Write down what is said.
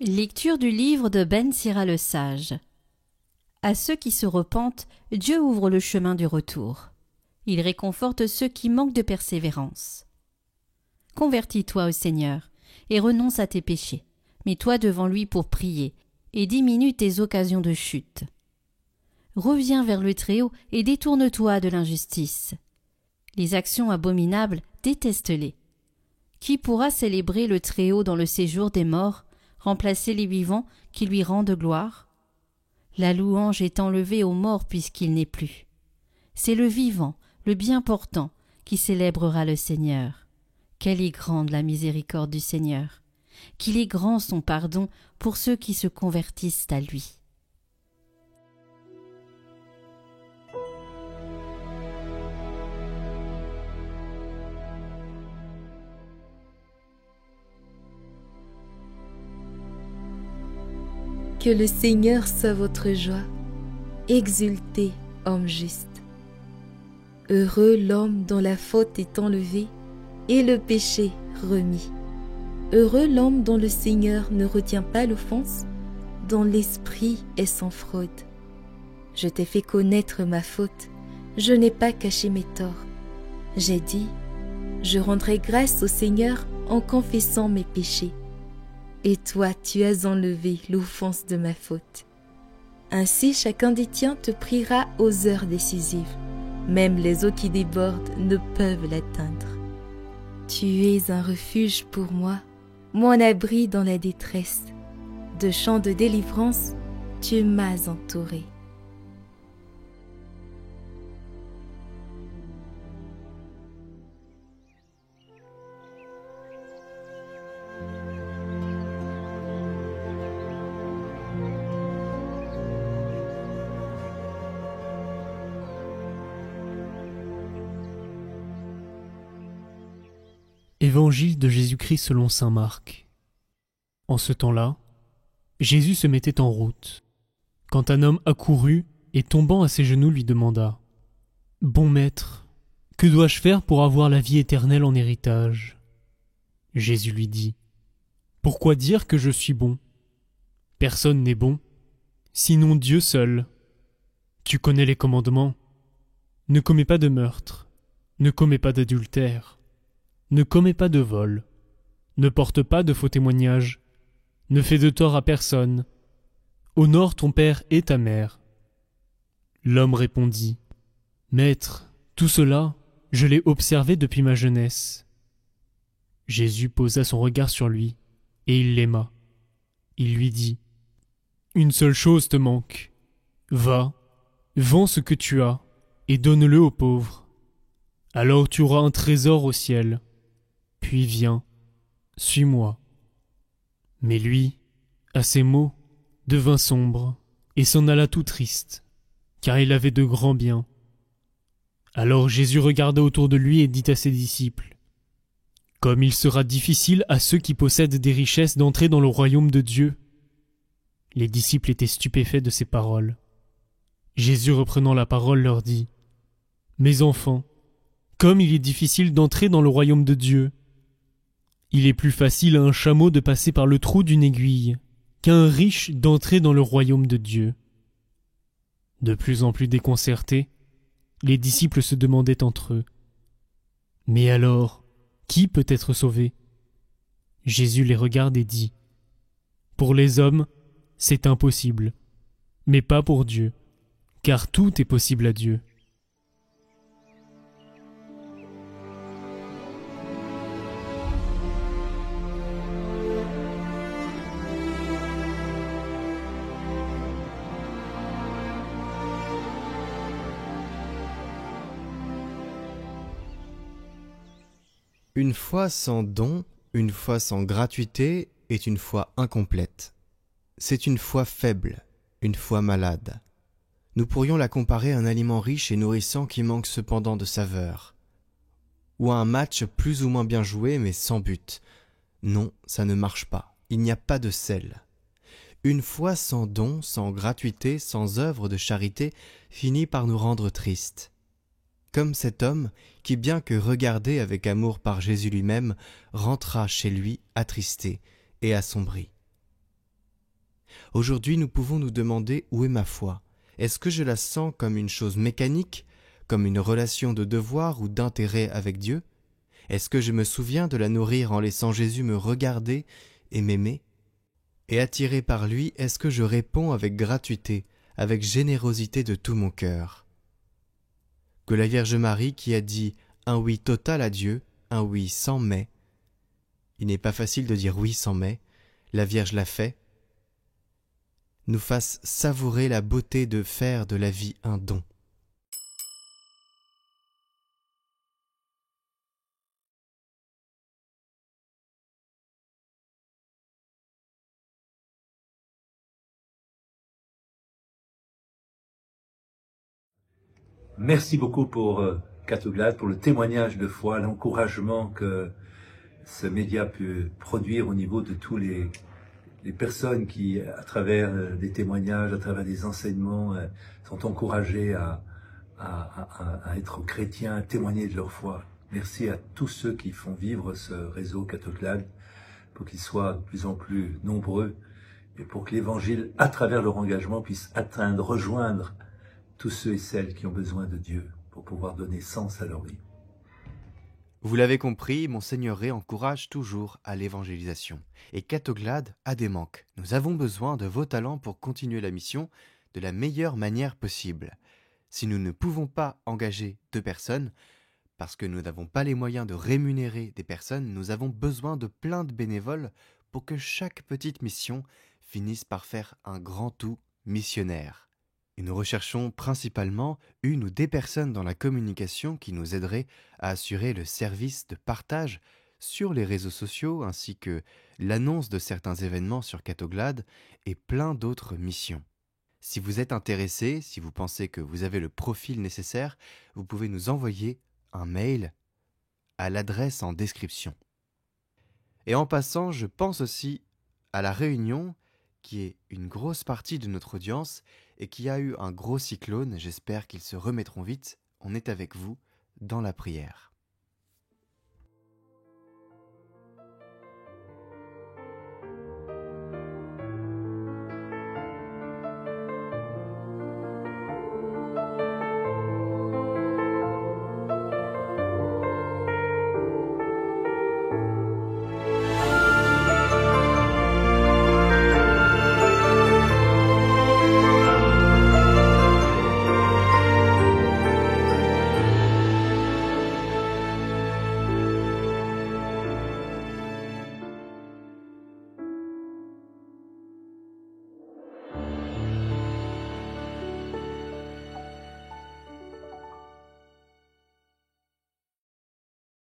Lecture du livre de Ben Sira le Sage. À ceux qui se repentent, Dieu ouvre le chemin du retour. Il réconforte ceux qui manquent de persévérance. Convertis-toi au Seigneur et renonce à tes péchés. Mets-toi devant lui pour prier et diminue tes occasions de chute. Reviens vers le Très-Haut et détourne-toi de l'injustice. Les actions abominables, déteste-les. Qui pourra célébrer le Très-Haut dans le séjour des morts, remplacer les vivants qui lui rendent gloire? La louange est enlevée aux morts puisqu'il n'est plus. C'est le vivant, le bien portant, qui célébrera le Seigneur. Quelle est grande la miséricorde du Seigneur! Qu'il est grand son pardon pour ceux qui se convertissent à lui. Que le Seigneur soit votre joie. Exultez, homme juste. Heureux l'homme dont la faute est enlevée et le péché remis. Heureux l'homme dont le Seigneur ne retient pas l'offense, dont l'esprit est sans fraude. Je t'ai fait connaître ma faute, je n'ai pas caché mes torts. J'ai dit, je rendrai grâce au Seigneur en confessant mes péchés. Et toi, tu as enlevé l'offense de ma faute. Ainsi, chacun des tiens te priera aux heures décisives. Même les eaux qui débordent ne peuvent l'atteindre. Tu es un refuge pour moi, mon abri dans la détresse. De chants de délivrance, tu m'as entouré. Évangile de Jésus-Christ selon saint Marc. En ce temps-là, Jésus se mettait en route, quand un homme accourut et tombant à ses genoux lui demanda « Bon maître, que dois-je faire pour avoir la vie éternelle en héritage ?» Jésus lui dit « Pourquoi dire que je suis bon? Personne n'est bon, sinon Dieu seul. Tu connais les commandements. Ne commets pas de meurtre, ne commets pas d'adultère. Ne commets pas de vol, ne porte pas de faux témoignages, ne fais de tort à personne, honore ton père et ta mère. » L'homme répondit, « Maître, tout cela, je l'ai observé depuis ma jeunesse. » Jésus posa son regard sur lui, et il l'aima. Il lui dit, « Une seule chose te manque. Va, vends ce que tu as, et donne-le aux pauvres. Alors tu auras un trésor au ciel. Puis viens, suis-moi. » Mais lui, à ces mots, devint sombre et s'en alla tout triste, car il avait de grands biens. Alors Jésus regarda autour de lui et dit à ses disciples, « Comme il sera difficile à ceux qui possèdent des richesses d'entrer dans le royaume de Dieu. » Les disciples étaient stupéfaits de ces paroles. Jésus reprenant la parole leur dit, « Mes enfants, comme il est difficile d'entrer dans le royaume de Dieu, il est plus facile à un chameau de passer par le trou d'une aiguille qu'à un riche d'entrer dans le royaume de Dieu. » De plus en plus déconcertés, les disciples se demandaient entre eux, « Mais alors, qui peut être sauvé ?» Jésus les regarde et dit, « Pour les hommes, c'est impossible, mais pas pour Dieu, car tout est possible à Dieu. » Une foi sans don, une foi sans gratuité est une foi incomplète. C'est une foi faible, une foi malade. Nous pourrions la comparer à un aliment riche et nourrissant qui manque cependant de saveur, ou à un match plus ou moins bien joué mais sans but. Non, ça ne marche pas, il n'y a pas de sel. Une foi sans don, sans gratuité, sans œuvre de charité finit par nous rendre tristes. Comme cet homme qui, bien que regardé avec amour par Jésus lui-même, rentra chez lui attristé et assombri. Aujourd'hui, nous pouvons nous demander où est ma foi. Est-ce que je la sens comme une chose mécanique, comme une relation de devoir ou d'intérêt avec Dieu? Est-ce que je me souviens de la nourrir en laissant Jésus me regarder et m'aimer? Et attiré par lui, est-ce que je réponds avec gratuité, avec générosité de tout mon cœur? Que la Vierge Marie, qui a dit un oui total à Dieu, un oui sans mais, il n'est pas facile de dire oui sans mais, la Vierge l'a fait, nous fasse savourer la beauté de faire de la vie un don. Merci beaucoup pour Catoglade, pour le témoignage de foi, l'encouragement que ce média peut produire au niveau de tous les personnes qui, à travers des témoignages, à travers des enseignements, sont encouragées à être chrétiens, à témoigner de leur foi. Merci à tous ceux qui font vivre ce réseau Catoglade pour qu'il soit de plus en plus nombreux et pour que l'Évangile, à travers leur engagement, puisse atteindre, rejoindre tous ceux et celles qui ont besoin de Dieu pour pouvoir donner sens à leur vie. Vous l'avez compris, Monseigneur Ré encourage toujours à l'évangélisation. Et Catoglade a des manques. Nous avons besoin de vos talents pour continuer la mission de la meilleure manière possible. Si nous ne pouvons pas engager 2 personnes, parce que nous n'avons pas les moyens de rémunérer des personnes, nous avons besoin de plein de bénévoles pour que chaque petite mission finisse par faire un grand tout missionnaire. Et nous recherchons principalement une ou des personnes dans la communication qui nous aideraient à assurer le service de partage sur les réseaux sociaux ainsi que l'annonce de certains événements sur Catoglade et plein d'autres missions. Si vous êtes intéressé, si vous pensez que vous avez le profil nécessaire, vous pouvez nous envoyer un mail à l'adresse en description. Et en passant, je pense aussi à La Réunion, qui est une grosse partie de notre audience et qui a eu un gros cyclone. J'espère qu'ils se remettront vite. On est avec vous dans la prière.